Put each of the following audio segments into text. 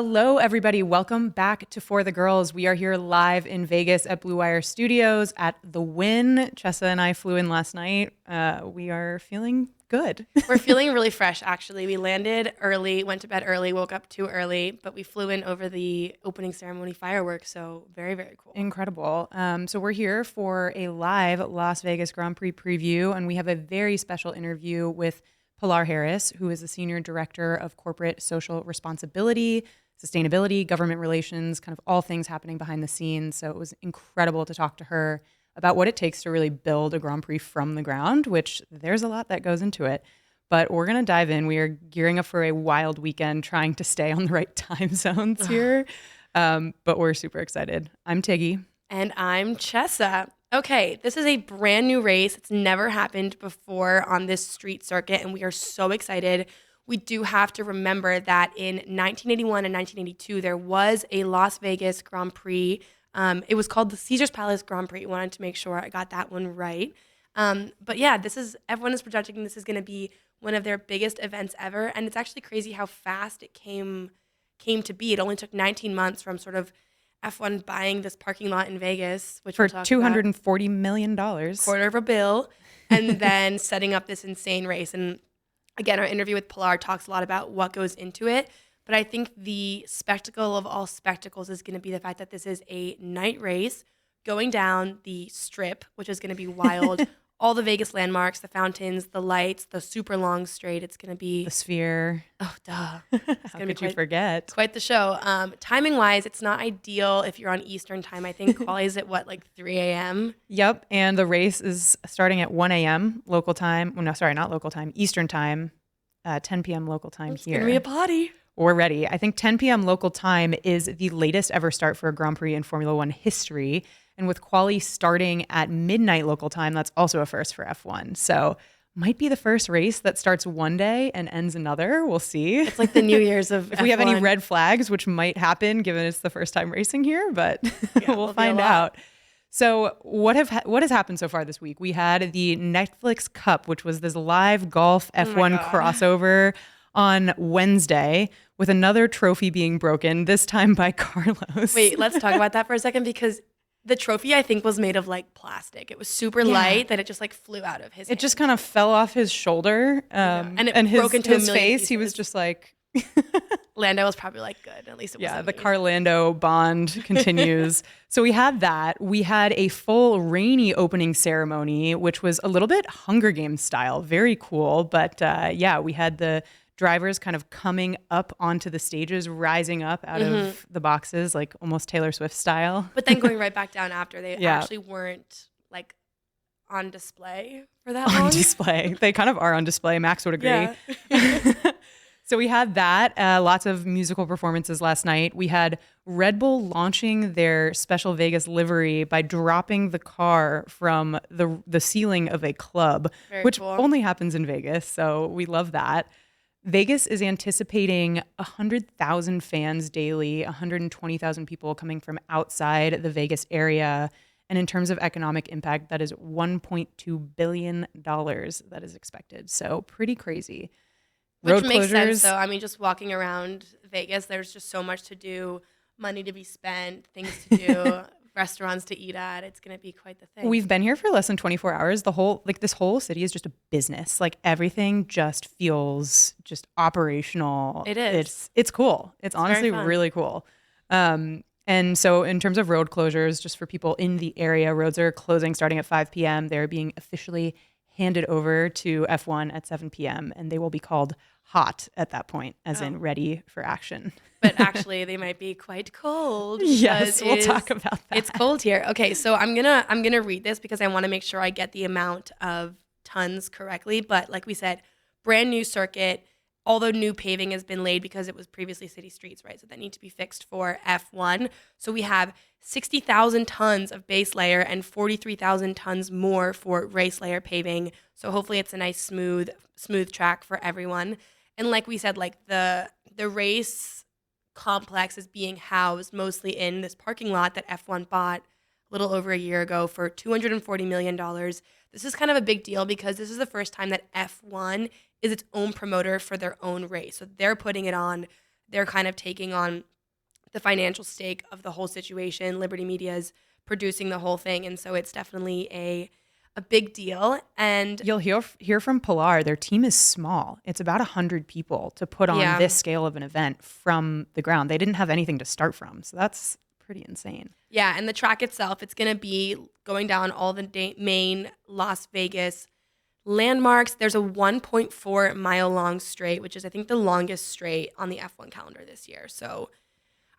Hello, everybody. Welcome back to For the Girls. We are here live in Vegas at Blue Wire Studios at The Wynn. Chessa and I flew in last night. We are feeling good. We're feeling really fresh, actually. We landed early, went to bed early, woke up too early, but we flew in over the opening ceremony fireworks, so very, very cool. Incredible. So we're here for a live Las Vegas Grand Prix preview, and we have a very special interview with Pilar Harris, who is the Senior Director of Corporate Social Responsibility, Sustainability, Government Relations, kind of all things happening behind the scenes. So it was incredible to talk to her about what it takes to really build a Grand Prix from the ground, which there's a lot that goes into it. But we're going to dive in. We are gearing up for a wild weekend, trying to stay on the right time zones here. But we're super excited. I'm Tiggy. And I'm Chessa. Okay, this is a brand new race. It's never happened before on this street circuit, and we are so excited. We do have to remember that in 1981 and 1982, there was a Las Vegas Grand Prix. It was called the Caesars Palace Grand Prix. Wanted to make sure I got that one right. But yeah, everyone is projecting this is going to be one of their biggest events ever, and it's actually crazy how fast it came to be. It only took 19 months from sort of F1 buying this parking lot in Vegas, which for $240 million, quarter of a bill, and then setting up this insane race. And again, our interview with Pilar talks a lot about what goes into it, but I think the spectacle of all spectacles is going to be the fact that this is a night race going down the strip, which is going to be wild. All the Vegas landmarks, the fountains, the lights, the super long straight. It's going to be the Sphere. Oh, duh. How could you forget? Quite the show. Timing wise, it's not ideal if you're on Eastern time. I think quali is at 3 a.m. Yep. And the race is starting at 1 a.m. local time. Well, no, sorry, not local time, Eastern time, 10 p.m. local time here. It's going to be a party. We're ready. I think 10 p.m. local time is the latest ever start for a Grand Prix in Formula One history. And with quali starting at midnight local time, that's also a first for F1. So might be the first race that starts one day and ends another. We'll see. It's like the New Year's of if F1. we have any red flags, which might happen given it's the first time racing here, but yeah, we'll find out. So what has happened so far this week? We had the Netflix Cup, which was this live golf F1 crossover on Wednesday with another trophy being broken, this time by Carlos. Wait, let's talk about that for a second, because the trophy, I think, was made of plastic. It was super light that it just flew out of his hand. It just kind of fell off his shoulder. And it broke into his a million face. pieces. He was just like... Lando was probably good. At least it wasn't the me. Carlando bond continues. So we had that. We had a full rainy opening ceremony, which was a little bit Hunger Games style. Very cool. But we had the drivers kind of coming up onto the stages, rising up out of the boxes, like almost Taylor Swift style. But then going right back down after. They actually weren't on display for that long. On display. They kind of are on display. Max would agree. Yeah. So we had that. Lots of musical performances last night. We had Red Bull launching their special Vegas livery by dropping the car from the ceiling of a club, which cool. only happens in Vegas. So we love that. Vegas is anticipating 100,000 fans daily, 120,000 people coming from outside the Vegas area. And in terms of economic impact, that is $1.2 billion that is expected. So pretty crazy. Which makes sense, though. I mean, just walking around Vegas, there's just so much to do, money to be spent, things to do, restaurants to eat at. It's going to be quite the thing. We've been here for less than 24 hours. This whole city is just a business. Everything just feels just operational. It is. It's cool. It's honestly really cool. And so in terms of road closures, just for people in the area, roads are closing starting at 5 p.m. They're being officially handed over to F1 at 7 p.m. and they will be called hot at that point, as in ready for action. But actually, they might be quite cold. Yes, we'll talk about that. It's cold here. Okay, so I'm gonna read this because I want to make sure I get the amount of tons correctly. But like we said, brand new circuit. Although new paving has been laid because it was previously city streets, right? So that need to be fixed for F1. So we have 60,000 tons of base layer and 43,000 tons more for race layer paving. So hopefully it's a nice smooth track for everyone. And like we said, the race complex is being housed mostly in this parking lot that F1 bought a little over a year ago for $240 million. This is kind of a big deal because this is the first time that F1 is its own promoter for their own race. So they're putting it on. they're kind of taking on the financial stake of the whole situation. Liberty Media is producing the whole thing, and so it's definitely a big deal. And You'll hear from Pilar. Their team is small. It's about 100 people to put on this scale of an event from the ground. They didn't have anything to start from, so that's pretty insane. Yeah, and the track itself, it's going to be going down all the main Las Vegas landmarks. There's a 1.4 mile long straight, which is I think the longest straight on the F1 calendar this year. So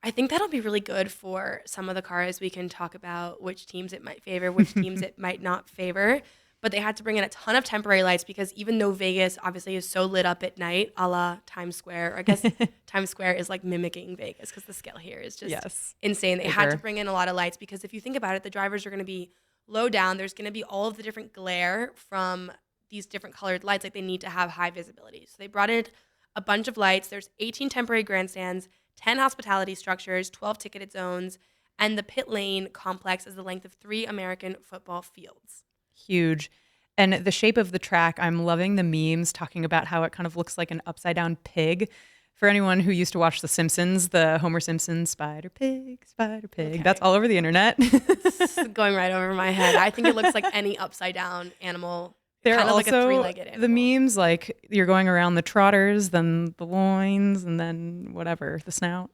I think that'll be really good for some of the cars. We can talk about which teams it might favor, which teams it might not favor. But they had to bring in a ton of temporary lights because even though Vegas obviously is so lit up at night, a la Times Square, or I guess Times Square is like mimicking Vegas because the scale here is just insane. They had to bring in a lot of lights because if you think about it, the drivers are going to be low down. There's going to be all of the different glare from these different colored lights. Like they need to have high visibility. So they brought in a bunch of lights. There's 18 temporary grandstands, 10 hospitality structures, 12 ticketed zones, and the pit lane complex is the length of 3 American football fields. Huge. And the shape of the track, I'm loving the memes talking about how it kind of looks like an upside down pig. For anyone who used to watch The Simpsons, the Homer Simpson spider pig, Okay. that's all over the internet. It's going right over my head. I think it looks like any upside down animal. There are kind of like a also three-legged animal. the memes like you're going around the trotters, then the loins, and then whatever, the snout.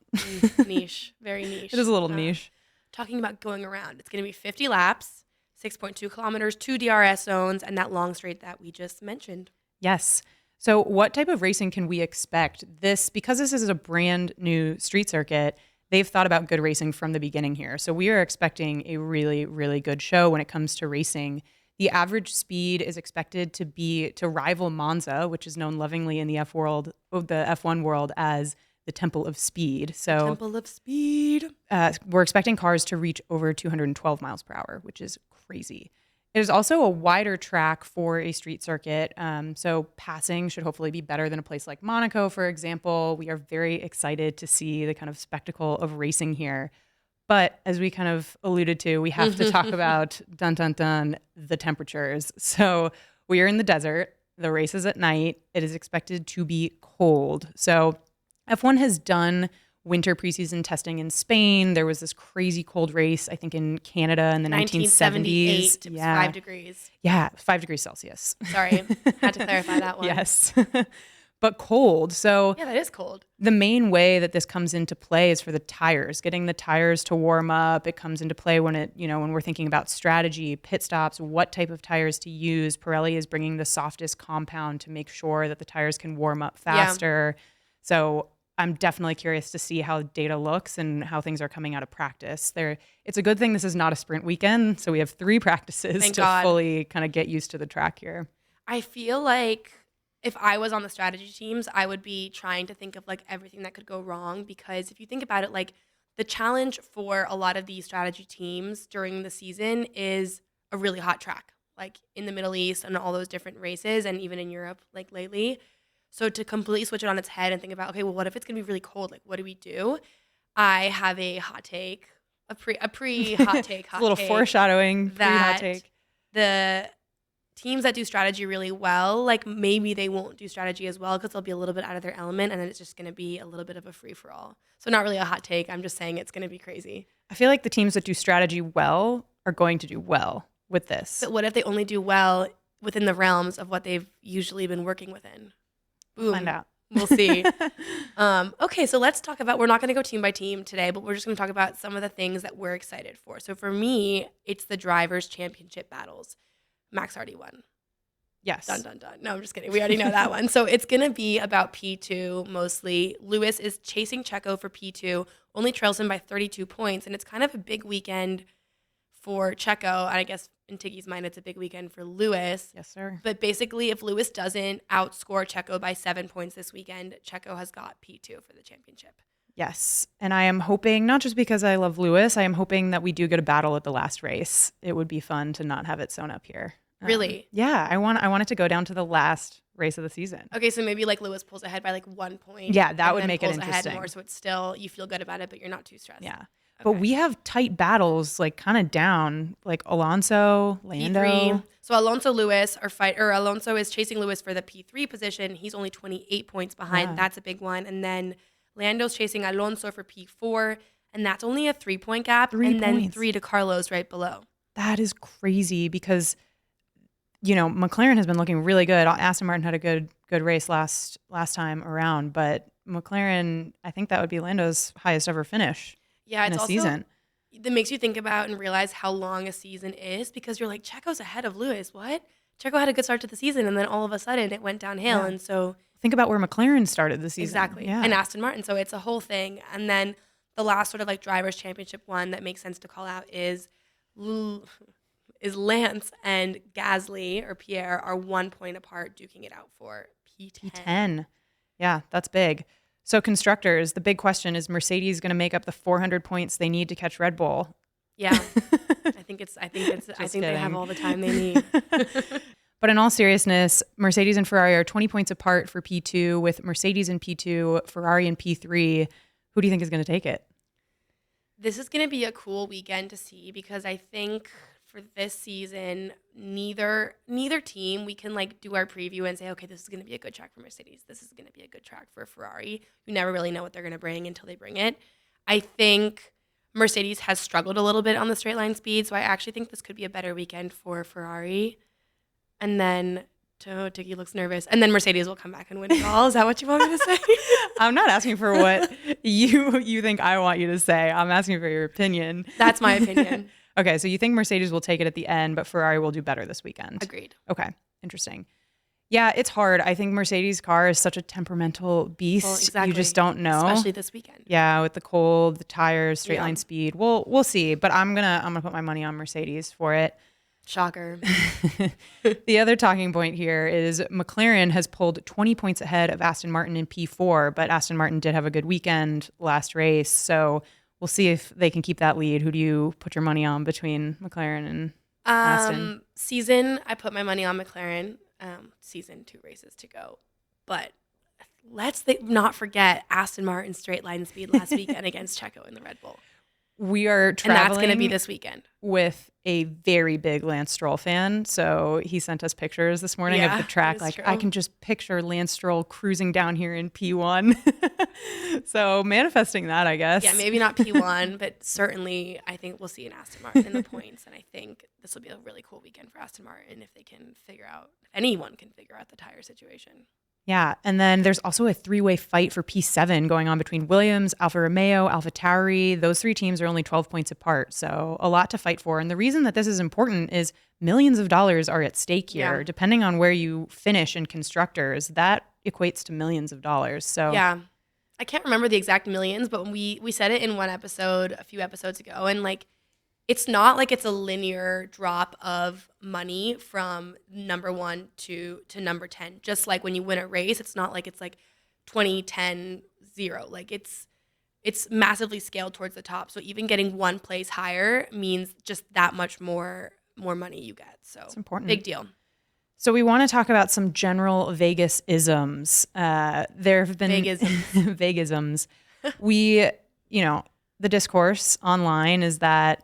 Niche, very niche. It is a little niche. Talking about going around, it's going to be 50 laps, 6.2 kilometers, 2 DRS zones, and that long straight that we just mentioned. Yes. So what type of racing can we expect? Because this is a brand new street circuit, they've thought about good racing from the beginning here. So we are expecting a really, really good show when it comes to racing. The average speed is expected to rival Monza, which is known lovingly in the F1 world as the Temple of Speed. So the Temple of Speed. We're expecting cars to reach over 212 miles per hour, which is crazy. It is also a wider track for a street circuit. So passing should hopefully be better than a place like Monaco, for example. We are very excited to see the kind of spectacle of racing here. But as we kind of alluded to, we have to talk about, the temperatures. So we are in the desert. The race is at night. It is expected to be cold. So F1 has done winter preseason testing in Spain. There was this crazy cold race, I think, in Canada in the 1970s. It was 5 degrees. Yeah, 5 degrees Celsius. Sorry, had to clarify that one. Yes. But cold. So yeah, that is cold. The main way that this comes into play is for the tires, getting the tires to warm up. It comes into play when we're thinking about strategy, pit stops, what type of tires to use. Pirelli is bringing the softest compound to make sure that the tires can warm up faster. Yeah. So I'm definitely curious to see how data looks and how things are coming out of practice. It's a good thing this is not a sprint weekend, so we have 3 practices Thank to God. fully kind of get used to the track here. I feel like if I was on the strategy teams, I would be trying to think of like everything that could go wrong, because if you think about it, like the challenge for a lot of these strategy teams during the season is a really hot track, like in the Middle East and all those different races, and even in Europe, like lately. So to completely switch it on its head and think about, okay, well, what if it's going to be really cold? Like, what do we do? I have a hot take, a pre hot take. A little foreshadowing, pre-hot take. The teams that do strategy really well, like maybe they won't do strategy as well because they'll be a little bit out of their element, and then it's just going to be a little bit of a free-for-all. So not really a hot take. I'm just saying it's going to be crazy. I feel like the teams that do strategy well are going to do well with this. But what if they only do well within the realms of what they've usually been working within? Boom. We'll find out. We'll see. Okay, so let's talk about, we're not going to go team by team today, but we're just going to talk about some of the things that we're excited for. So for me, it's the Drivers' Championship battles. Max already won. Yes. Dun, dun, dun. No, I'm just kidding. We already know that one. So it's going to be about P2 mostly. Lewis is chasing Checo for P2, only trails him by 32 points, and it's kind of a big weekend for Checo. And I guess in Tiggy's mind, it's a big weekend for Lewis. Yes, sir. But basically, if Lewis doesn't outscore Checo by 7 points this weekend, Checo has got P2 for the championship. Yes. And I am hoping, not just because I love Lewis, I am hoping that we do get a battle at the last race. It would be fun to not have it sewn up here. Really? Yeah. I want it to go down to the last race of the season. Okay, so maybe like Lewis pulls ahead by like 1 point. Yeah, that would make it interesting. More, so it's still, you feel good about it, but you're not too stressed. Yeah. Okay. But we have tight battles, like kind of down, like Alonso, Lando. P3. So Alonso is chasing Lewis for the P3 position. He's only 28 points behind. Yeah. That's a big one. And then Lando's chasing Alonso for P4, and that's only a 3-point gap, 3 and then points. 3 to Carlos right below. That is crazy because, McLaren has been looking really good. Aston Martin had a good race last time around, but McLaren, I think that would be Lando's highest ever finish Yeah, in it's a also season. that makes you think about and realize how long a season is, because you're like, Checo's ahead of Lewis. What? Checo had a good start to the season, and then all of a sudden it went downhill. Yeah. And so Think about where McLaren started the season. exactly. Yeah. And Aston Martin. So it's a whole thing. And then the last sort of like drivers championship one that makes sense to call out is Lance and Gasly or Pierre are 1 point apart, duking it out for P10. P10. Yeah, that's big. So constructors, the big question is Mercedes going to make up the 400 points they need to catch Red Bull? Yeah. I think they have all the time they need. But in all seriousness, Mercedes and Ferrari are 20 points apart for P2, with Mercedes in P2, Ferrari in P3. Who do you think is going to take it? This is going to be a cool weekend to see, because I think for this season, neither team, we can like do our preview and say, okay, this is going to be a good track for Mercedes. This is going to be a good track for Ferrari. You never really know what they're going to bring until they bring it. I think Mercedes has struggled a little bit on the straight line speed, so I actually think this could be a better weekend for Ferrari. And then Tiki looks nervous. And then Mercedes will come back and win it all. Is that what you want me to say? I'm not asking for what you think I want you to say. I'm asking for your opinion. That's my opinion. Okay, so you think Mercedes will take it at the end, but Ferrari will do better this weekend. Agreed. Okay, interesting. Yeah, it's hard. I think Mercedes' car is such a temperamental beast. Well, exactly. You just don't know. Especially this weekend. Yeah, with the cold, the tires, straight line speed. We'll see. But I'm gonna put my money on Mercedes for it. Shocker. The other talking point here is McLaren has pulled 20 points ahead of Aston Martin in P4, but Aston Martin did have a good weekend last race. So we'll see if they can keep that lead. Who do you put your money on between McLaren and Aston? Season, I put my money on McLaren. Season, 2 races to go. But let's not forget Aston Martin's straight line speed last weekend against Checo in the Red Bull. We are traveling. And that's going to be this weekend. With a very big Lance Stroll fan. So he sent us pictures this morning of the track. Like, true. I can just picture Lance Stroll cruising down here in P1. So manifesting that, I guess. Yeah, maybe not P1, but certainly I think we'll see an Aston Martin in the points. And I think this will be a really cool weekend for Aston Martin if anyone can figure out the tire situation. Yeah, and then there's also a 3-way fight for P7 going on between Williams, Alfa Romeo, AlphaTauri. Those 3 teams are only 12 points apart, so a lot to fight for. And the reason that this is important is millions of dollars are at stake here. Yeah. Depending on where you finish in constructors, that equates to millions of dollars. So yeah, I can't remember the exact millions, but we said it in one episode a few episodes ago, and like, it's not like it's a linear drop of money from number 1 to number 10. Just like when you win a race, it's not like it's like 20, 10, 0. Like it's massively scaled towards the top. So even getting 1 place higher means just that much more money you get. So it's important. Big deal. So we want to talk about some general Vegas isms. There have been Vegasms. The discourse online is that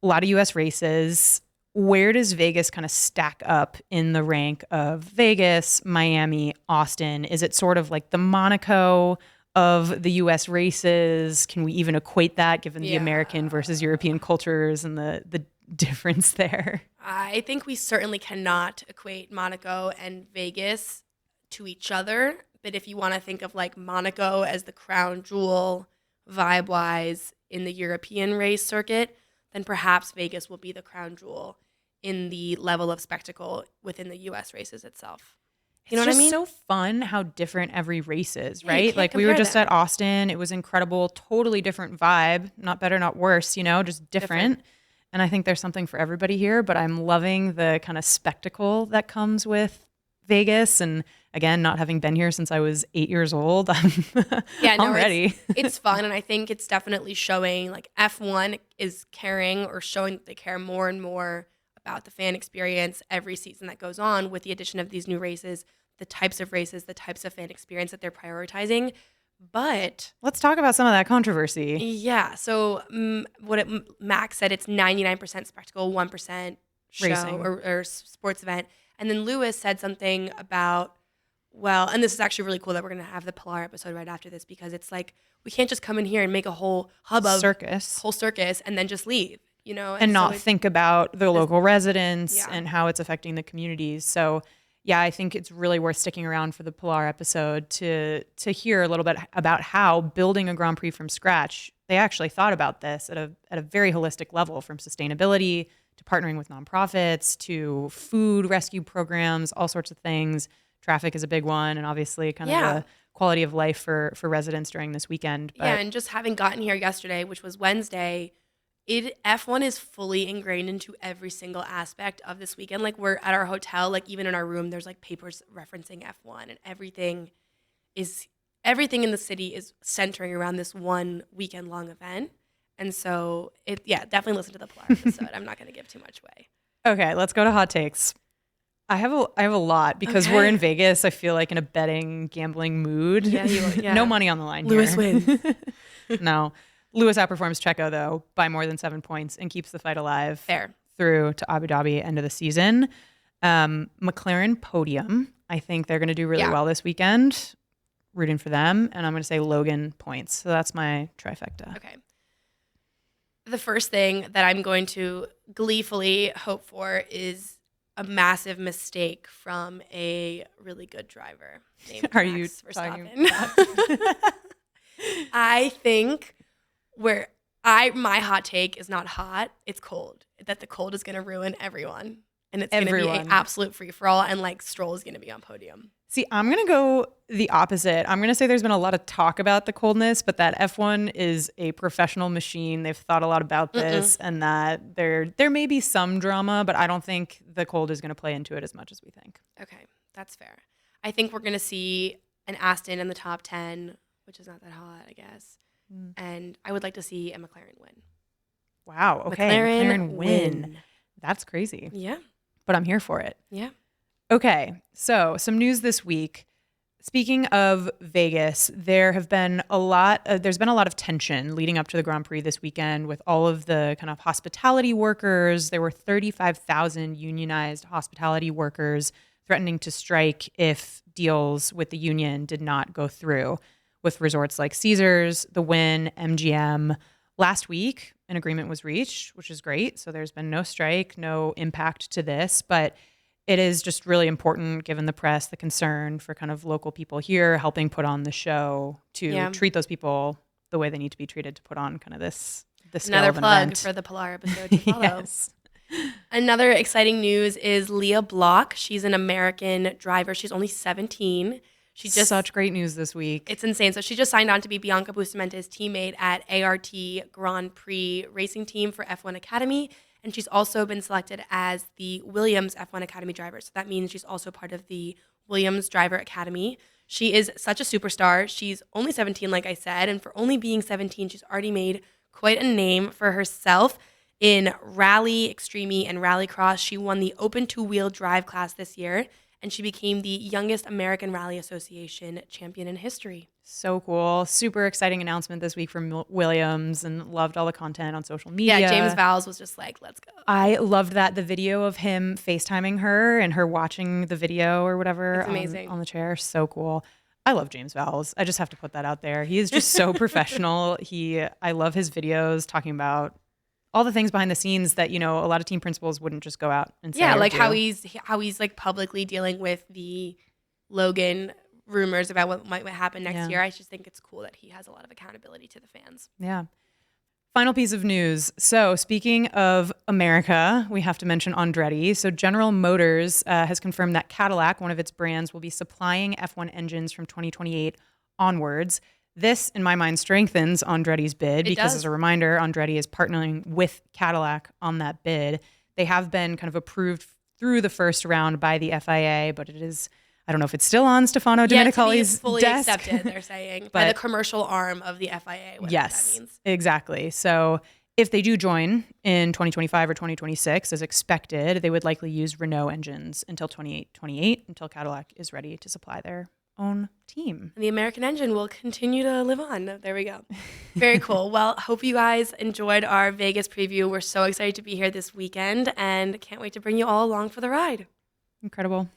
a lot of U.S. races, where does Vegas kind of stack up in the rank of Vegas, Miami, Austin? Is it sort of like the Monaco of the U.S. races? Can we even equate that given the American versus European cultures and the difference there? I think we certainly cannot equate Monaco and Vegas to each other. But if you want to think of like Monaco as the crown jewel vibe-wise in the European race circuit, then perhaps Vegas will be the crown jewel in the level of spectacle within the U.S. races itself. You know what I mean? It's just so fun how different every race is, right? Like we were just at Austin. It was incredible. Totally different vibe. Not better, not worse, just different. And I think there's something for everybody here, but I'm loving the kind of spectacle that comes with Vegas. And again, not having been here since I was 8 years old, I'm ready. It's fun. And I think it's definitely showing like F1 is caring or showing that they care more and more about the fan experience every season that goes on with the addition of these new races, the types of fan experience that they're prioritizing. But let's talk about some of that controversy. Yeah. So Max said it's 99% spectacle, 1% show racing or sports event. And then Lewis said something about well. And this is actually really cool that we're going to have the Pilar episode right after this, because it's like we can't just come in here and make a whole hubbub, whole circus, and then just leave, and not think about the local residents Yeah. and how it's affecting the communities. So yeah, I think it's really worth sticking around for the Pilar episode to hear a little bit about how building a Grand Prix from scratch, they actually thought about this at a very holistic level, from sustainability to partnering with nonprofits to food rescue programs, all sorts of things. Traffic is a big one, and obviously kind of the quality of life for residents during this weekend. But and just having gotten here yesterday, which was Wednesday, F1 is fully ingrained into every single aspect of this weekend. Like, we're at our hotel, like even in our room, there's like papers referencing F1, and everything in the city is centering around this one weekend long event. And so definitely listen to the Pilar episode. I'm not going to give too much away. Okay, let's go to hot takes. I have a lot because we're in Vegas. I feel like in a betting, gambling mood. Yeah. No money on the line Lewis here. wins. No. Lewis outperforms Checo, though, by more than 7 points and keeps the fight alive through to Abu Dhabi end of the season. McLaren podium. I think they're going to do really well this weekend. Rooting for them. And I'm going to say Logan points. So that's my trifecta. Okay. The first thing that I'm going to gleefully hope for is a massive mistake from a really good driver named Are Max you Verstappen. talking about? I think my hot take is not hot, it's cold. That the cold is going to ruin everyone. And it's going to be an absolute free-for-all, and like Stroll is going to be on podium. See, I'm going to go the opposite. I'm going to say there's been a lot of talk about the coldness, but that F1 is a professional machine. They've thought a lot about this, and that there may be some drama, but I don't think the cold is going to play into it as much as we think. Okay, that's fair. I think we're going to see an Aston in the top 10, which is not that hot, I guess. And I would like to see a McLaren win. Wow, okay. McLaren win. That's crazy. Yeah. But I'm here for it. Yeah. Okay, so some news this week. Speaking of Vegas, there's been a lot of tension leading up to the Grand Prix this weekend with all of the kind of hospitality workers. There were 35,000 unionized hospitality workers threatening to strike if deals with the union did not go through with resorts like Caesars, the Wynn, MGM. Last week, an agreement was reached, which is great. So there's been no strike, no impact to this, but it is just really important, given the press, the concern for kind of local people here helping put on the show, to treat those people the way they need to be treated to put on kind of this another plug event. for the Pilar episode to follow. Yes. Another exciting news is Leah Block. She's an American driver. She's only 17. Such great news this week. It's insane. So she just signed on to be Bianca Bustamante's teammate at ART Grand Prix racing team for F1 Academy. And she's also been selected as the Williams F1 Academy driver. So that means she's also part of the Williams Driver Academy. She is such a superstar. She's only 17, like I said. And for only being 17, she's already made quite a name for herself in rally, extreme, and rallycross. She won the open two-wheel drive class this year, and she became the youngest American Rally Association champion in history. So cool. Super exciting announcement this week from Williams, and loved all the content on social media. Yeah, James Vowles was just like, let's go. I loved that. The video of him FaceTiming her and her watching the video or whatever. It's amazing. On the chair. So cool. I love James Vowles. I just have to put that out there. He is just so professional. I love his videos talking about all the things behind the scenes that, a lot of team principals wouldn't just go out and say. Yeah, like how he's like publicly dealing with the Logan rumors about what might happen next year. I just think it's cool that he has a lot of accountability to the fans. Yeah. Final piece of news. So speaking of America, we have to mention Andretti. So General Motors has confirmed that Cadillac, one of its brands, will be supplying F1 engines from 2028 onwards. This, in my mind, strengthens Andretti's bid because, as a reminder, Andretti is partnering with Cadillac on that bid. They have been kind of approved through the first round by the FIA, but it is, I don't know if it's still on Stefano Domenicali's fully desk. accepted, they're saying, by the commercial arm of the FIA, whatever that means. Exactly. So if they do join in 2025 or 2026, as expected, they would likely use Renault engines until 28, until Cadillac is ready to supply their own team. And the American engine will continue to live on. There we go. Very cool. Well, hope you guys enjoyed our Vegas preview. We're so excited to be here this weekend and can't wait to bring you all along for the ride. Incredible.